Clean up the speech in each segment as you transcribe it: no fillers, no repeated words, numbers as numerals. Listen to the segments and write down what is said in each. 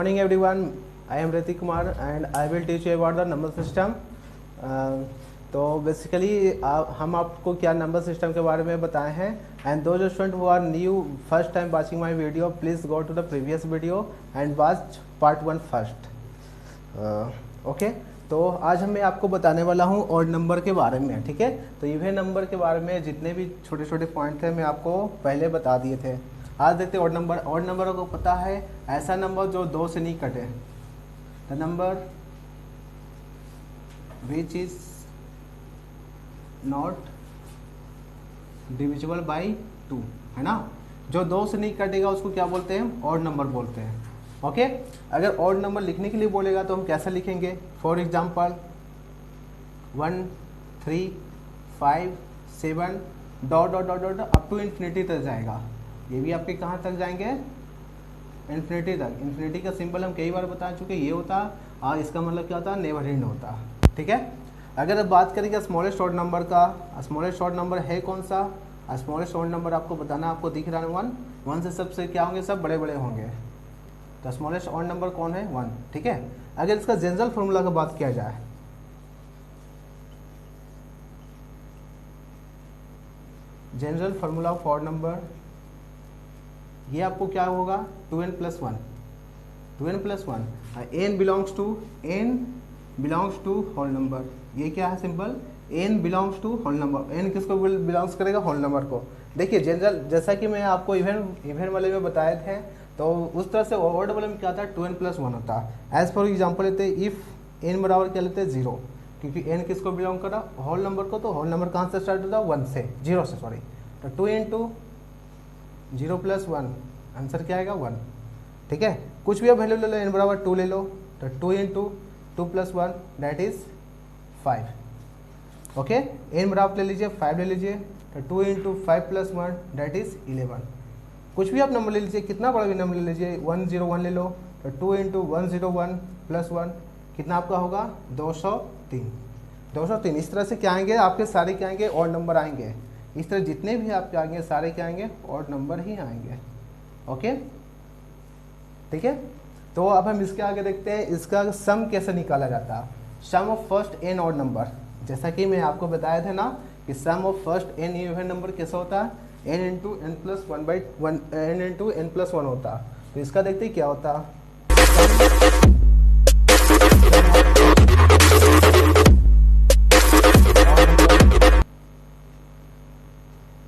Morning everyone, I am Ritik Kumar and I will teach you about the number system. तो basically हम आपको क्या number system के बारे में बताए हैं एंड दो student who are new first time watching my video please go to the previous video and watch part 1 first. Okay, तो आज मैं आपको बताने वाला हूँ ऑड नंबर के बारे में। ठीक है, तो इवन नंबर के बारे में जितने भी छोटे छोटे पॉइंट थे मैं आपको पहले बता दिए थे। आज देखते हैं ऑड नंबर। ऑड नंबर को पता है ऐसा नंबर जो 2 से नहीं कटे, the number which is not divisible by 2, है ना। जो 2 से नहीं कटेगा उसको क्या बोलते हैं, ऑड नंबर बोलते हैं। ओके, अगर ऑड नंबर लिखने के लिए बोलेगा तो हम कैसे लिखेंगे। For example 1 3 5 7 dot dot dot dot up to infinity तक जाएगा। ये भी आपके कहाँ तक जाएंगे, इन्फिनिटी तक। इन्फिनिटी का सिंबल हम कई बार बता चुके, ये होता और इसका मतलब क्या होता, नेवर एंड होता। ठीक है, अगर बात करेंगे स्मॉलेस्ट ऑड नंबर का, स्मॉलेस्ट ऑड नंबर है कौन सा। स्मॉलेस्ट ऑड नंबर आपको बताना, आपको दिख रहा है 1 से सबसे क्या होंगे, सब बड़े बड़े होंगे। तो स्मॉलेस्ट ऑड नंबर कौन है, 1। ठीक है, अगर इसका जनरल फॉर्मूला का बात किया जाए, general formula of odd number, ये आपको क्या होगा 2n + 1, 2n + 1। n belongs to whole number. ये क्या है simple, n belongs to whole number. n किसको बिलोंग्स करेगा, होल नंबर को। देखिए जनरल, जैसा कि मैं आपको इवन वाले में बताए थे, तो उस तरह से ऑड वाले में क्या था, 2n + 1 होता। एज फॉर एग्जाम्पल लेते इफ n बराबर क्या लेते हैं, 0, क्योंकि n किसको बिलोंग कर रहा, होल नंबर को। तो होल नंबर कहाँ से स्टार्ट होता है, 1 से, 0 से, सॉरी। तो 2 × 0 + 1, आंसर क्या आएगा, 1। ठीक है, कुछ भी आप वैल्यू ले लो, n बराबर 2 ले लो, तो 2 × 2 + 1 दैट इज 5। ओके, n बराबर ले लीजिए 5 ले लीजिए, तो 2 × 5 + 1 दैट इज 11। कुछ भी आप नंबर ले लीजिए, कितना बड़ा भी नंबर ले लीजिए, 101 ले लो, तो 2 × 101 + 1 कितना आपका होगा, 203। 203। इस तरह से क्या आएंगे आपके सारे, क्या आएंगे, ऑड नंबर आएंगे। इस तरह जितने भी आपके आएंगे सारे क्या आएंगे, ऑड नंबर ही आएंगे। ओके, ठीक है। तो अब हम इसके आगे देखते हैं इसका सम कैसे निकाला जाता है। Sum of first n odd number, जैसा कि मैं आपको बताया था ना कि sum of first n even number कैसा होता है, n × n + 1 होता। तो इसका देखते हैं क्या होता।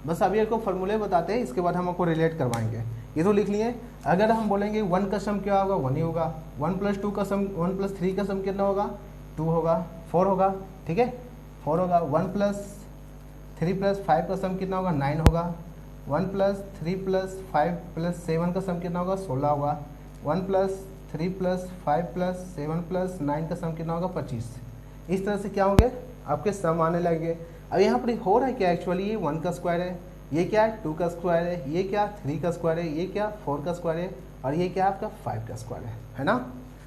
बस अभी आपको फॉर्मूले बताते हैं, इसके बाद हम आपको रिलेट करवाएंगे। ये तो लिख लिए। अगर हम बोलेंगे 1 का सम क्या होगा, 1 ही होगा। 1 + 2 का सम, 1 + 3 का सम कितना होगा, 2 होगा, 4 होगा। ठीक है, 4 होगा। 1 + 3 + 5 का सम कितना होगा, 9 होगा। 1 + 3 + 5 + 7 का सम कितना होगा, 16 होगा। 1 + 3 + 5 + 7 + 9 का सम कितना होगा, 25। इस तरह से क्या होंगे, आपके सम आने लगेंगे। अब यहाँ पर हो रहा है क्या, एक्चुअली ये 1 का स्क्वायर है, ये क्या है 2 का स्क्वायर है, ये क्या 3 का स्क्वायर है, ये क्या 4 का स्क्वायर है, और ये क्या आपका 5 का स्क्वायर है ना।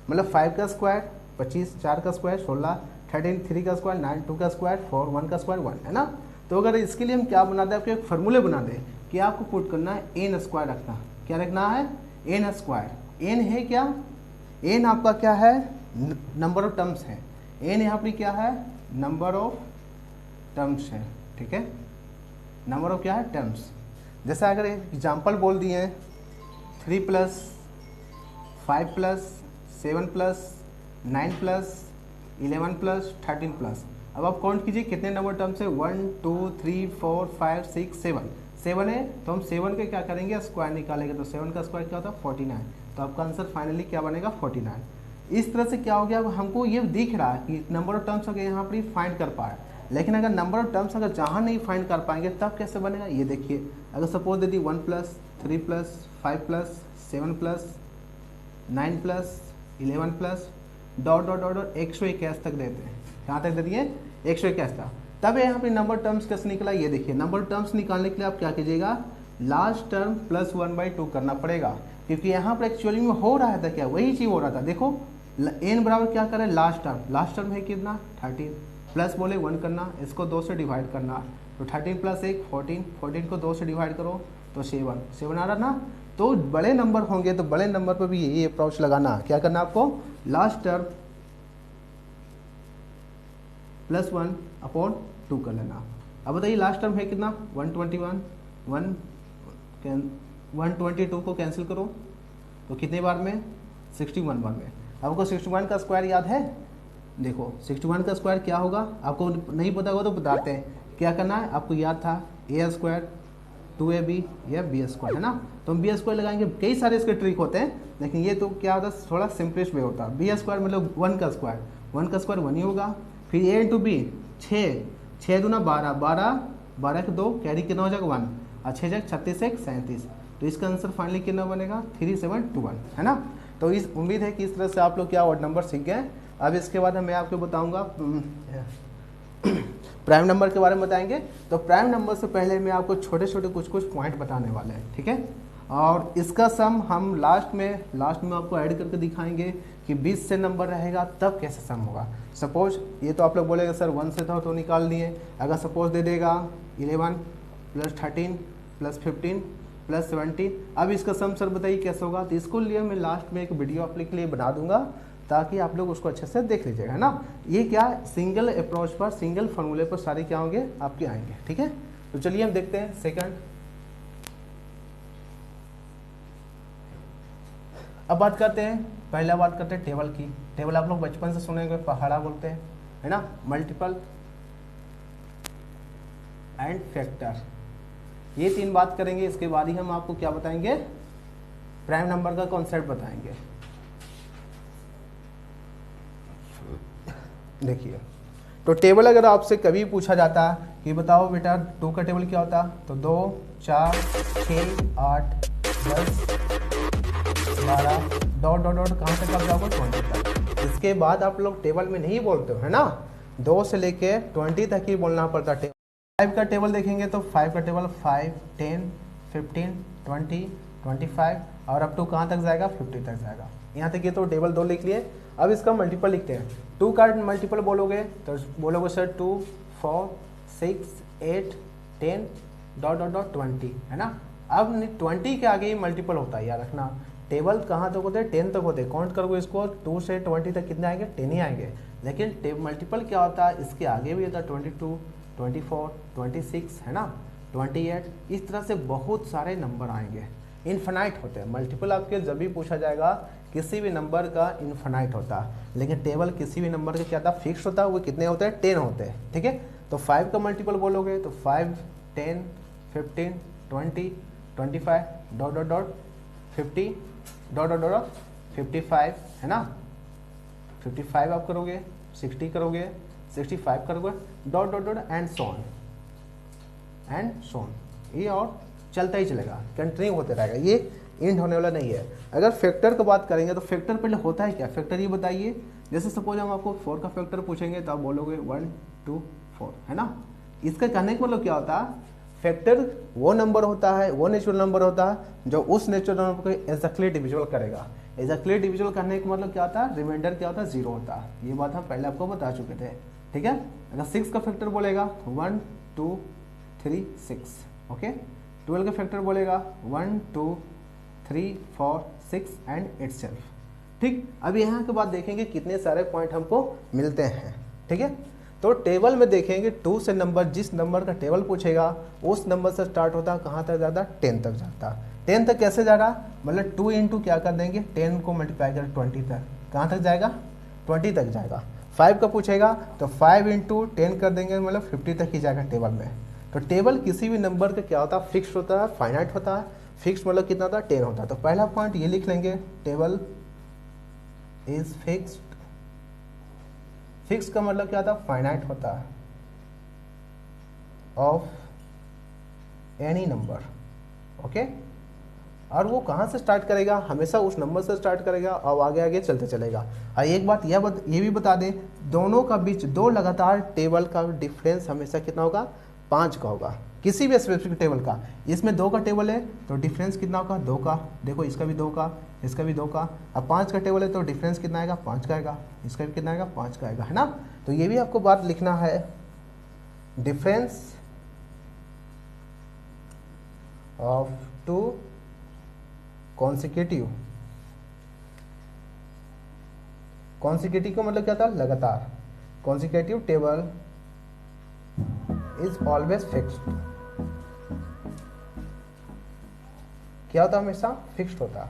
मतलब 5 का स्क्वायर 25, 4 का स्क्वायर 16, 13 3 का स्क्वायर 9, 2 का स्क्वायर 4, 1 का स्क्वायर 1, है ना। तो अगर इसके लिए हम क्या बना दें, आपके एक फार्मूले बना दें कि आपको पुट करना है n स्क्वायर रखना। क्या रखना है, n स्क्वायर। n है क्या, n आपका क्या है, नंबर ऑफ टर्म्स है। n यहाँ पर क्या है, नंबर ऑफ टर्म्स है। ठीक है, नंबर ऑफ क्या है, टर्म्स। जैसे अगर एक एग्जाम्पल बोल दिए 3 + 5 + 7 + 9 + 11 + 13 +। अब आप काउंट कीजिए कितने नंबर टर्म्स है, 1 2 3 4 5 6 7। 7 है तो हम 7 के क्या करेंगे, स्क्वायर निकालेंगे। तो 7 का स्क्वायर क्या होता है, 49। तो आपका आंसर फाइनली क्या बनेगा, 49। इस तरह से क्या हो गया, अब हमको ये दिख रहा है कि नंबर ऑफ टर्म्स हो गए, यहाँ पर फाइंड कर पाए। लेकिन अगर नंबर ऑफ टर्म्स अगर जहाँ नहीं फाइंड कर पाएंगे तब कैसे बनेगा, ये देखिए। अगर suppose they the 1 + 3 + 5 + 7 + 9 + 11 + dot dot dot dot 121 तक देते हैं। कहाँ तक दे दिए, 121 तक। तब यहाँ पे नंबर टर्म्स कैसे निकला, ये देखिए। नंबर टर्म्स निकालने के लिए आप क्या कीजिएगा, लास्ट टर्म + 1/2 करना पड़ेगा, क्योंकि यहाँ पर एक्चुअली में हो रहा था क्या, वही चीज़ हो रहा था। देखो n बराबर क्या करें, लास्ट टर्म है कितना, 13, प्लस बोले 1 करना, इसको 2 से डिवाइड करना। तो 13 + 1 14, 14 को 2 से डिवाइड करो तो 7 आ रहा ना। तो बड़े नंबर होंगे तो बड़े नंबर पर भी यही अप्रोच लगाना। क्या करना आपको, लास्ट टर्म +1 अपॉन 2 कर लेना। अब बताइए लास्ट टर्म है कितना, 121, 122 को कैंसिल करो तो कितने बार में, 61 बार में। आपको 61 का स्क्वायर याद है, देखो 61 का स्क्वायर क्या होगा, आपको नहीं पता होगा तो बताते हैं। क्या करना है, आपको याद था a² 2ab या b² है ना, तो हम b² लगाएंगे। कई सारे इसके ट्रिक होते हैं, लेकिन ये तो क्या होता है, थोड़ा सिंपलेस्ट वे होता है। b² मतलब 1 का स्क्वायर, 1 का स्क्वायर 1 ही होगा। फिर a इंटू बी 6, 6 दूना 12, 12 के 2 कैरी कितना हो जाएगा 1, और 6 जग 36 1 37, तो इसका आंसर फाइनली कितना बनेगा 3721 है ना। तो इस उम्मीद है कि इस तरह से आप लोग क्या ऑड नंबर सीख गए। अब इसके बाद मैं आपको बताऊंगा प्राइम नंबर के बारे में बताएंगे। तो प्राइम नंबर से पहले मैं आपको छोटे छोटे कुछ पॉइंट बताने वाले हैं, ठीक है। और इसका सम हम लास्ट में आपको ऐड करके दिखाएंगे कि 20 से नंबर रहेगा तब कैसे सम होगा। सपोज ये तो आप लोग बोलेगा सर 1 से था तो निकाल दिए, अगर सपोज दे देगा 11 + 13 + 15 + 17, अब इसका सम सर बताइए कैसे होगा। तो इसको लिए मैं लास्ट में एक वीडियो आप लोग के लिए बना दूंगा ताकि आप लोग उसको अच्छे से देख लीजिएगा, है ना। ये क्या सिंगल अप्रोच पर, सिंगल फार्मूले पर सारे क्या होंगे आपके आएंगे, ठीक है। तो चलिए हम देखते हैं सेकंड। अब बात करते हैं, पहला बात करते हैं टेबल की। टेबल आप लोग बचपन से सुनेंगे, पहाड़ा बोलते हैं, है ना। मल्टीपल एंड फैक्टर, ये 3 बात करेंगे। इसके बाद ही हम आपको क्या बताएंगे, प्राइम नंबर का कॉन्सेप्ट बताएंगे। देखिए, तो टेबल अगर आपसे कभी पूछा जाता कि बताओ बेटा 2 का टेबल क्या होता, तो 2 4 6 8 10 12 डॉट डॉट डॉट कहाँ तक आप जाओगे 20 तक। इसके बाद आप लोग टेबल में नहीं बोलते हो, है ना। 2 से लेके 20 तक ही बोलना पड़ता है। 5 का टेबल देखेंगे तो 5 का टेबल 5 10 15 20 25 और अप टू कहाँ तक जाएगा 50 तक जाएगा। यहाँ तक ये तो टेबल 2 लिख लिए। अब इसका मल्टीपल लिखते हैं। 2 का मल्टीपल बोलोगे तो बोलोगे सर 2 4 6 8 10 डॉट डॉट डॉट 20, है ना। अब 20 के आगे ही मल्टीपल होता है, याद रखना। टेबल कहाँ तक होते हैं 10 तक होते हैं। काउंट करोगे इसको 2 से 20 तक कितने आएंगे 10 ही आएंगे। लेकिन मल्टीपल क्या होता है, इसके आगे भी होता है 22 24 26, है ना, 28। इस तरह से बहुत सारे नंबर आएंगे, इन्फिनाइट होते हैं। मल्टीपल आपके जब भी पूछा जाएगा किसी भी नंबर का इन्फिनाइट होता है, लेकिन टेबल किसी भी नंबर का क्या था फिक्स होता है, वो कितने होते हैं 10 होते हैं, ठीक है। तो 5 का मल्टीपल बोलोगे तो 5 10 15 20 25 dot dot dot 50 dot dot dot 55, है ना। 55 आप करोगे, 60 करोगे, 65 करोगे, डॉट डॉट डॉट एंड सोन ये और चलता ही चलेगा, कंटिन्यू होते रहेगा, ये एंड होने वाला नहीं है। अगर फैक्टर की बात करेंगे तो फैक्टर पहले होता है क्या, फैक्टर ये बताइए। जैसे सपोज हम आपको 4 का फैक्टर पूछेंगे तो आप बोलोगे 1 2 4, है ना। इसका कहने का मतलब क्या होता है, फैक्टर वो नंबर होता है, वो नेचुरल नंबर होता है जो उस नेचुरल नंबर को एग्जैक्टली डिविजिबल करेगा। एग्जैक्टली डिविजिबल करने का मतलब क्या होता है, रिमाइंडर क्या होता है 0 होता है। ये बात हम पहले आपको बता चुके थे, ठीक है। अगर 6 का फैक्टर बोलेगा 1 2 3 6, ओके। 12 का फैक्टर बोलेगा 1 2 3 4 6 एंड इटसेल्फ, ठीक। अब यहाँ के बाद देखेंगे कितने सारे पॉइंट हमको मिलते हैं, ठीक है। तो टेबल में देखेंगे 2 से नंबर, जिस नंबर का टेबल पूछेगा उस नंबर से स्टार्ट होता है, कहाँ तक जाता है 10 तक जाता है। 10 तक कैसे जा रहा, मतलब 2 इंटू क्या कर देंगे 10 को मल्टीप्लाई कर 20 तक, कहाँ तक जाएगा 20 तक जाएगा। 5 का पूछेगा तो 5 इंटू 10 कर देंगे, मतलब 50 तक ही जाएगा टेबल में। तो टेबल किसी भी नंबर का क्या होता है, फिक्स होता है, फाइनाइट होता है। फिक्स मतलब कितना होता है 10 होता है। तो पहला पॉइंट ये लिख लेंगे, टेबल इज फिक्स्ड। फिक्स का मतलब क्या होता है, फाइनाइट होता है, ऑफ एनी नंबर, ओके। और वो कहाँ से स्टार्ट करेगा, हमेशा उस नंबर से स्टार्ट करेगा और आगे आगे चलते चलेगा। और एक बात ये भी बता दें, दोनों का बीच 2 लगातार टेबल का डिफरेंस हमेशा कितना होगा 5 का होगा, किसी भी स्पेसिफिक टेबल का। इसमें 2 का टेबल है तो डिफरेंस कितना होगा 2 का, देखो इसका भी 2 का, इसका भी 2 का। अब 5 का टेबल है तो डिफरेंस कितना आएगा 5 का आएगा, इसका भी कितना आएगा 5 का आएगा, है ना। तो ये भी आपको बात लिखना है, डिफरेंस ऑफ 2 कॉन्सिक्यूटिव, कॉन्सिक्यूटिव का मतलब क्या था, लगातार। Consecutive table is always fixed, क्या होता हमेशा फिक्स्ड होता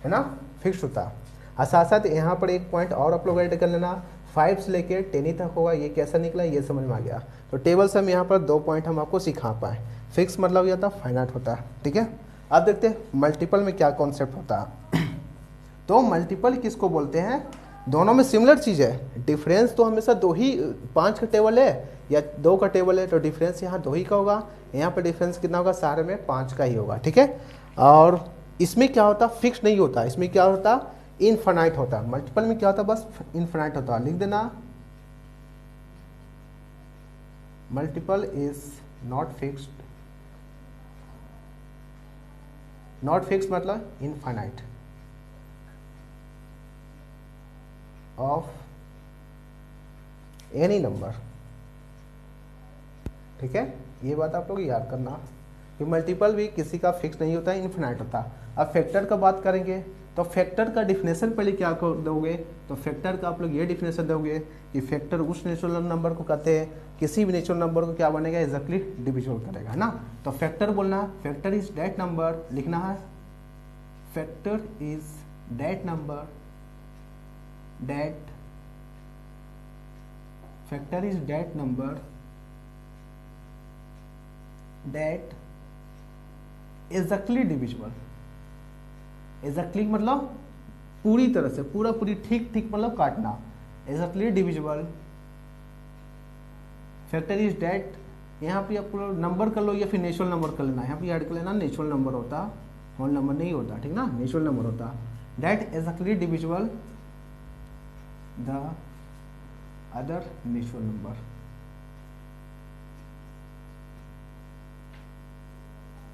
है ना, फिक्स्ड होता। और साथ साथ यहाँ पर एक पॉइंट और आप लोग ऐड कर लेना, 5 से लेकर 10 तक होगा, ये कैसा निकला ये समझ में आ गया। तो टेबल से हम यहाँ पर 2 पॉइंट हम आपको सिखा पाए। फिक्स मतलब ये होता है फाइनाइट होता है, ठीक है। अब देखते हैं मल्टीपल में क्या कॉन्सेप्ट होता है। तो मल्टीपल किसको बोलते हैं, दोनों में सिमिलर चीज़ है, डिफरेंस तो हमेशा 2 ही, 5 का टेबल है या 2 का टेबल है तो डिफरेंस यहाँ 2 ही का होगा, यहाँ पर डिफरेंस कितना होगा, सारे में 5 का ही होगा, ठीक है। और इसमें क्या होता, फिक्स नहीं होता, इसमें क्या होता, इनफाइनाइट होता। मल्टीपल में क्या होता, बस इनफाइनाइट होता। लिख देना, multiple is not fixed, not fix मतलब इनफाइनाइट ऑफ एनी नंबर, ठीक है। ये बात आप लोग याद करना कि मल्टीपल भी किसी का फिक्स नहीं होता, इनफिनाइट होता। अब फैक्टर का बात करेंगे तो फैक्टर का डिफिनेशन पहले क्या दोगे, तो फैक्टर का आप लोग ये डिफिनेशन दोगे कि फैक्टर उस नेचुरल नंबर को कहते हैं, किसी भी नेचुरल नंबर को क्या बनेगा, एग्जैक्टली डिविजिबल करेगा, है ना। तो फैक्टर बोलना, फैक्टर इज दैट नंबर, लिखना है factor is that number that, factor is that number that exactly divisible, exactly मतलब पूरी तरह से, पूरी ठीक मतलब काटना, exactly divisible. Factor is that, यहाँ पे आप नंबर कर लो या फिर नेचुरल नंबर कर लेना, यहाँ पे ऐड कर लेना नेचुरल नंबर होता, होल नंबर नहीं होता, ठीक ना, नेचुरल नंबर होता। That exactly divisible the other natural number,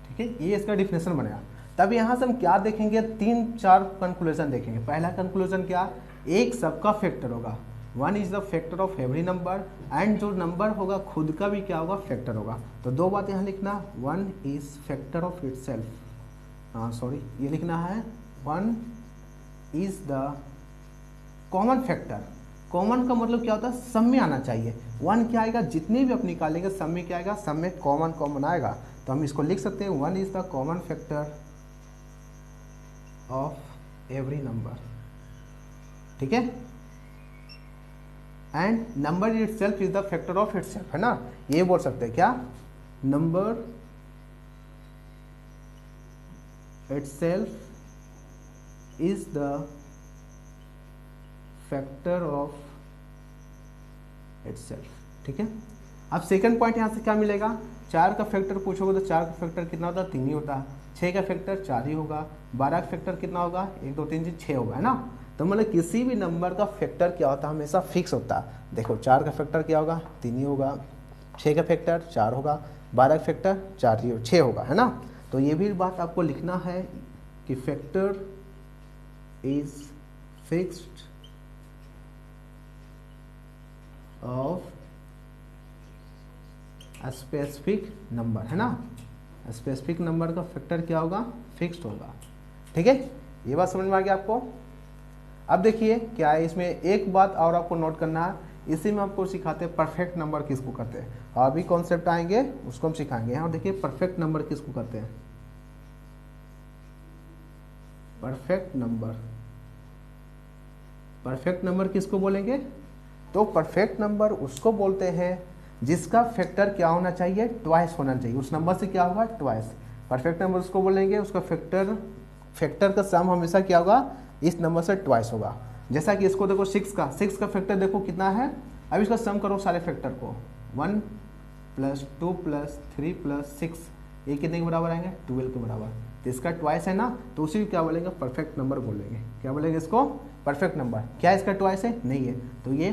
ठीक है। ये इसका डिफिनेशन बनेगा। तब यहाँ से हम क्या देखेंगे, 3-4 कंक्लूजन देखेंगे। पहला कंक्लूजन क्या, एक सबका फैक्टर होगा, 1 is the factor of every number, and जो नंबर होगा खुद का भी क्या होगा, फैक्टर होगा। तो 2 बात यहाँ लिखना, 1 is factor of itself, sorry ये लिखना है 1 is the common factor. Common का मतलब क्या होता है, सब में आना चाहिए। 1 क्या आएगा, जितने भी आप निकालेंगे सब में क्या आएगा, सब में कॉमन आएगा। तो हम इसको लिख सकते हैं 1 is the common factor of every number, ठीक है। And number itself is the factor of itself, है ना, ये बोल सकते हैं क्या, number itself is the factor of itself, ठीक है। अब सेकंड पॉइंट यहाँ से क्या मिलेगा, 4 का फैक्टर पूछोगे तो 4 का फैक्टर कितना होता है, 3 ही होता है। 6 का फैक्टर 4 ही होगा। 12 का फैक्टर कितना होगा, 1 2 3 6 होगा, है ना। तो मतलब किसी भी नंबर का फैक्टर क्या होता है, हमेशा फिक्स होता है। देखो 4 का फैक्टर क्या होगा, 3 ही होगा। 6 का फैक्टर 4 होगा। 12 का फैक्टर 4 ही 6 होगा, है ना। तो ये भी बात आपको लिखना है कि factor is fixed of specific number, है ना। स्पेसिफिक नंबर का फैक्टर क्या होगा, फिक्स्ड होगा, ठीक है। ये बात समझ में आ गया आपको। अब देखिए क्या है इसमें, एक बात और आपको नोट करना है, इसी में आपको सिखाते हैं परफेक्ट नंबर किसको कहते हैं। और भी कॉन्सेप्ट आएंगे उसको हम सिखाएंगे। यहाँ देखिए परफेक्ट नंबर किसको कहते हैं, परफेक्ट नंबर, परफेक्ट नंबर किसको बोलेंगे, तो परफेक्ट नंबर उसको बोलते हैं जिसका फैक्टर क्या होना चाहिए, ट्वाइस होना चाहिए। उस नंबर से क्या होगा, ट्वाइस। परफेक्ट नंबर उसको बोलेंगे उसका फैक्टर का सम हमेशा क्या होगा, इस नंबर से ट्वाइस होगा। जैसा कि इसको देखो 6 का फैक्टर देखो कितना है। अब इसका सम करो सारे फैक्टर को, 1 + 2 + 3 + 6, ये कितने के बराबर आएंगे, 12 के बराबर। तो इसका ट्वाइस है ना, तो उसी को क्या बोलेंगे, परफेक्ट नंबर बोलेंगे। क्या बोलेंगे इसको, परफेक्ट नंबर। क्या इसका ट्वाइस है, नहीं है, तो ये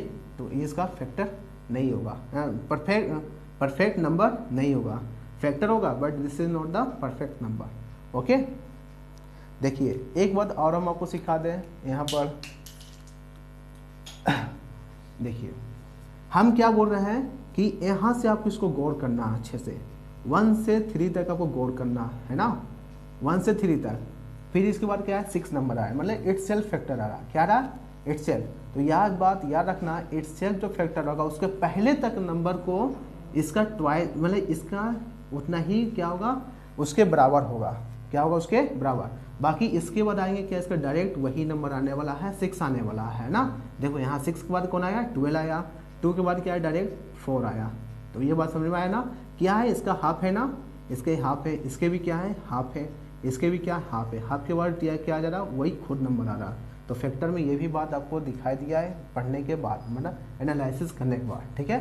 इसका फैक्टर नहीं होगा, परफेक्ट नंबर नहीं होगा, फैक्टर होगा but this is not the perfect number. Okay, देखिए एक बात और हम आपको सिखा दें यहाँ पर। देखिए हम क्या बोल रहे हैं कि यहाँ से आपको इसको गौर करना अच्छे से, 1 से 3 तक आपको गौर करना है ना, 1 से 3 तक। फिर इसके बाद क्या है 6 नंबर आया, मतलब इट्स सेल्फ फैक्टर आ रहा, क्या रहा इट्स सेल्फ। तो याद बात याद रखना, इट्स सेल्फ जो फैक्टर होगा उसके पहले तक नंबर को इसका ट्वाइस मतलब इसका उतना ही क्या होगा उसके बराबर होगा, क्या होगा उसके बराबर। बाकी इसके बाद आएंगे क्या, इसका डायरेक्ट वही नंबर आने वाला है 6 आने वाला है ना। देखो यहाँ 6 के बाद कौन आया 12 आया, 2 के बाद क्या है डायरेक्ट 4 आया। तो ये बात समझ में आया ना, क्या है इसका हाफ है ना, इसके हाफ है, इसके भी क्या है हाफ है, इसके भी क्या हाफ है, हाफ के बाद क्या आ जा रहा वही खुद नंबर आ रहा। तो फैक्टर में ये भी बात आपको दिखाई दिया है पढ़ने के बाद, मतलब एनालिसिस करने के बाद, ठीक है।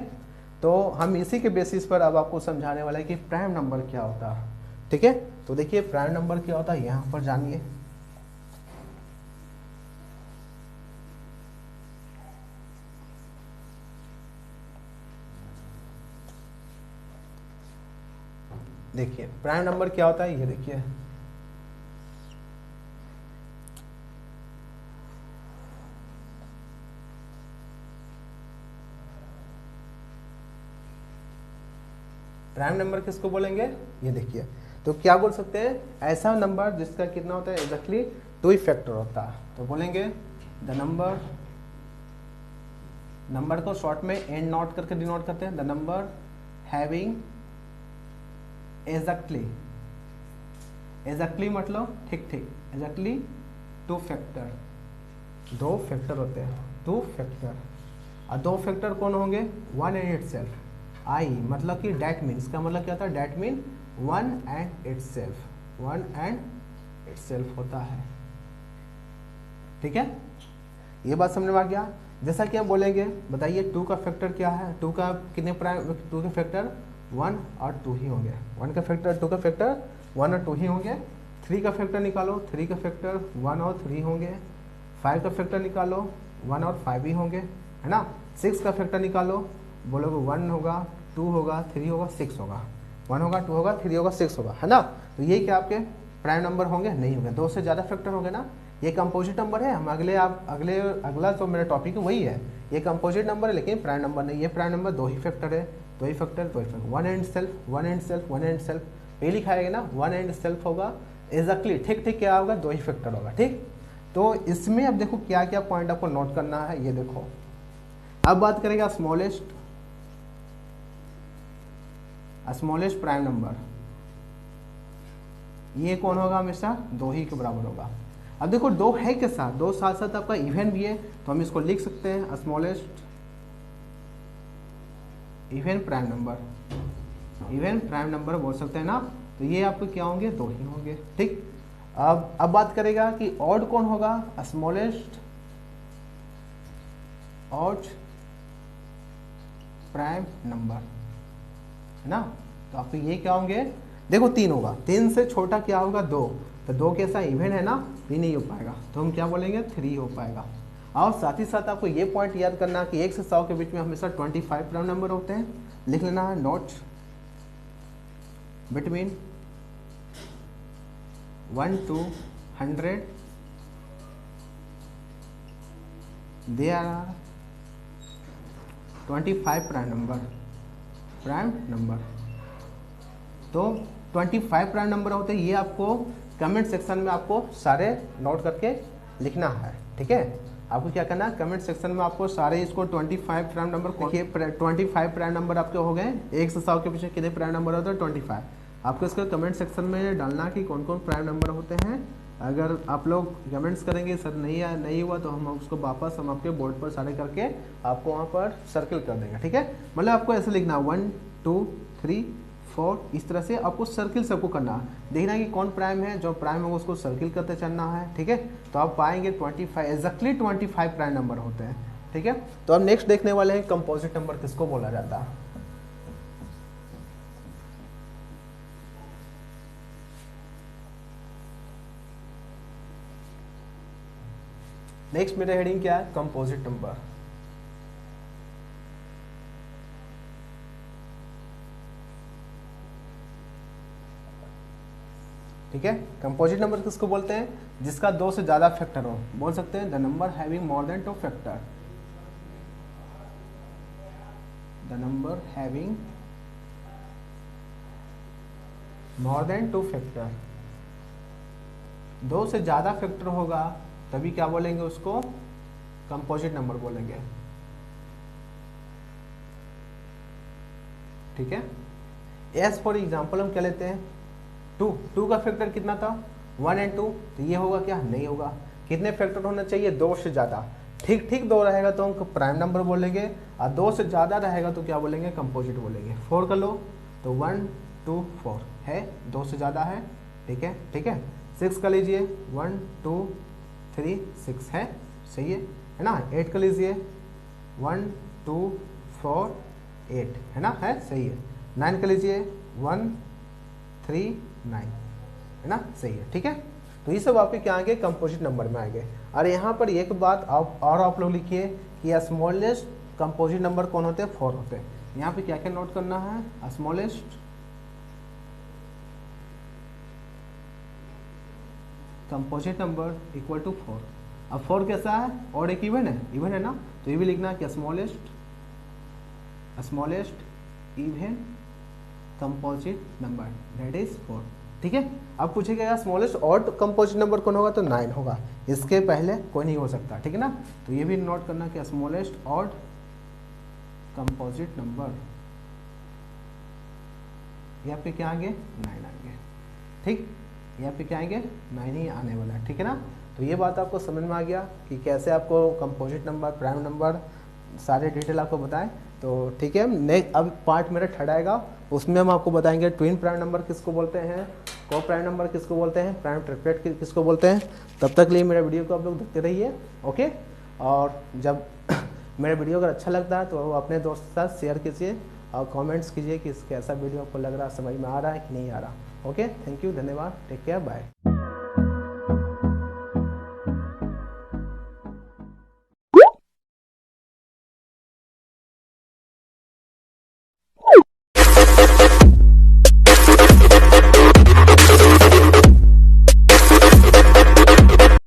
तो हम इसी के बेसिस पर अब आपको समझाने वाला है कि प्राइम नंबर क्या होता है, ठीक है। तो देखिए प्राइम नंबर क्या होता है यहाँ पर जानिए। देखिए प्राइम नंबर क्या होता है, ये देखिए प्राइम नंबर किसको बोलेंगे, ये देखिए। तो क्या बोल सकते हैं, ऐसा नंबर जिसका कितना होता है एग्जैक्टली 2 ही फैक्टर होता है। तो बोलेंगे द नंबर, नंबर को शॉर्ट में एन नॉट करके डिनोट करते हैं, the number having exactly, exactly मतलब ठीक ठीक, एग्जैक्टली 2 फैक्टर, 2 फैक्टर होते हैं 2 फैक्टर। और 2 फैक्टर कौन होंगे 1 एंड इटसेल्फ, आई मतलब कि डैट मीन्स का मतलब क्या था, that mean 1 and itself, 1 and itself होता है, ठीक है। ये बात समझ में आ गया। जैसा कि हम बोलेंगे बताइए 2 का फैक्टर क्या है, 2 का कितने प्राइम, 2 के फैक्टर 1 और 2 ही होंगे, 1 का फैक्टर 2 का फैक्टर 1 और 2 ही होंगे। 3 का फैक्टर निकालो, 3 का फैक्टर 1 और 3 होंगे। 5 का फैक्टर निकालो 1 और 5 ही होंगे, है ना। 6 का फैक्टर निकालो, बोलोगे 1 होगा 2 होगा 3 होगा 6 होगा, 1 होगा 2 होगा 3 होगा 6 होगा, है ना। तो ये क्या आपके प्राइम नंबर होंगे, नहीं होंगे, 2 से ज़्यादा फैक्टर होंगे ना। ये कंपोजिट नंबर है, हम अगला जो मेरा टॉपिक है वही है, ये कंपोजिट नंबर है लेकिन प्राइम नंबर नहीं। ये प्राइम नंबर 2 ही फैक्टर है, 2 ही फैक्टर 2 ही factor, 1 and self 1 and self 1 and self ये लिखा है ना, 1 एंड सेल्फ होगा एग्जैक्टली, ठीक ठीक क्या होगा 2 ही फैक्टर होगा, ठीक। तो इसमें अब देखो क्या क्या पॉइंट आपको नोट करना है, ये देखो। अब बात करेगा स्मॉलेस्ट प्राइम नंबर, ये कौन होगा हमेशा 2 ही के बराबर होगा। अब देखो 2 है के साथ, 2 साथ साथ आपका इवन भी है, तो हम इसको लिख सकते हैं smallest even prime number, even prime number बोल सकते हैं ना। तो ये आपको क्या होंगे 2 ही होंगे, ठीक। अब बात करेगा कि ऑड कौन होगा, स्मॉलेस्ट ऑड प्राइम नंबर, है ना। तो आपको ये क्या होंगे, देखो 3 होगा, 3 से छोटा क्या होगा 2, तो 2 कैसा इवन है ना, ये नहीं हो पाएगा, तो हम क्या बोलेंगे 3 हो पाएगा। और साथ ही साथ आपको ये पॉइंट याद करना कि 1 से 100 के बीच में हमेशा 25 प्राइम नंबर होते हैं, लिख लेना है note between 1 to 100 there are 25 prime number. तो 25 प्राइम नंबर होते हैं, ये आपको कमेंट सेक्शन में आपको सारे नोट करके लिखना है, ठीक है। आपको क्या करना है कमेंट सेक्शन में आपको सारे इसको 25 प्राइम नंबर, देखिए 25 प्राइम नंबर आपके हो गए। 1 से 100 के पीछे कितने प्राइम नंबर होते हैं 25। आपको इसका कमेंट सेक्शन में डालना कि कौन कौन प्राइम नंबर होते हैं। अगर आप लोग कमेंट्स करेंगे सर नहीं हुआ तो हम उसको वापस हम आपके बोर्ड पर सारे करके आपको वहाँ पर सर्किल कर देंगे, ठीक है। मतलब आपको ऐसे लिखना 1 2 3 4 इस तरह से आपको सर्किल सबको करना है, देखना है कि कौन प्राइम है, जो प्राइम होगा उसको सर्किल करते चलना है, ठीक है। तो आप पाएंगे 25 एग्जैक्टली 25 प्राइम नंबर होते हैं, ठीक है। तो अब नेक्स्ट देखने वाले हैं कंपोजिट नंबर किसको बोला जाता है। नेक्स्ट मेरा हेडिंग क्या है कंपोजिट नंबर। ठीक है, कंपोजिट नंबर किसको बोलते हैं, जिसका 2 से ज्यादा फैक्टर हो। बोल सकते हैं the number having more than 2 factor, the number having more than 2 factor. दो से ज़्यादा फैक्टर होगा तभी क्या बोलेंगे उसको, कंपोजिट नंबर बोलेंगे। ठीक है। एस फॉर एग्जाम्पल हम क्या लेते हैं, टू का फैक्टर कितना था, 1 एंड 2, तो ये होगा क्या, नहीं होगा। कितने फैक्टर होना चाहिए, दो से ज़्यादा। ठीक ठीक दो रहेगा तो हम प्राइम नंबर बोलेंगे, और दो से ज़्यादा रहेगा तो क्या बोलेंगे, कंपोजिट बोलेंगे। 4 कर लो तो 1 2 4 है, दो से ज़्यादा है। ठीक है, ठीक है। 6 कर लीजिए, 1 2 3 6 है, सही है ना। 8 कर लीजिए, 1 2 4 8 है ना, है सही है। 9 कर लीजिए, 1 3 9 है ना, सही है। ठीक है, तो ये सब आपके क्या आएंगे, कंपोजिट नंबर में आएंगे। और यहाँ पर एक बात आप लोग लिखिए कि स्मॉलेस्ट कंपोजिट नंबर कौन होते हैं, 4 होते हैं। यहाँ पे क्या क्या नोट करना है, smallest composite number equal to 4। अब 4 कैसा है, और एक इवन है ना, तो ये भी लिखना है कि smallest even composite number that is 4। ठीक है। अब पूछेगा स्मॉलेस्ट ऑड कंपोजिट नंबर कौन होगा, तो 9 होगा, इसके पहले कोई नहीं हो सकता। ठीक है ना, तो ये भी नोट करना कि स्मॉलेस्ट ऑड कंपोजिट नंबर, यहाँ पे क्या आएंगे, 9 आएंगे। ठीक, यहाँ पे क्या आएंगे, 9 ही आने वाला है। ठीक है ना, तो ये बात आपको समझ में आ गया कि कैसे आपको कंपोजिट नंबर, प्राइम नंबर, सारे डिटेल आपको बताएं। तो ठीक है, नेक्स्ट अब पार्ट मेरा थर्ड आएगा, उसमें हम आपको बताएंगे ट्विन प्राइम नंबर किसको बोलते हैं, को प्राइम नंबर किसको बोलते हैं, प्राइम ट्रिपलेट किसको बोलते हैं। तब तक लिए मेरा वीडियो को आप लोग देखते रहिए, ओके। और जब मेरा वीडियो अगर अच्छा लगता है तो अपने दोस्त के साथ शेयर कीजिए और कमेंट्स कीजिए कि कैसा वीडियो आपको लग रहा है, समझ में आ रहा है कि नहीं आ रहा। ओके, थैंक यू, धन्यवाद, टेक केयर, बाय।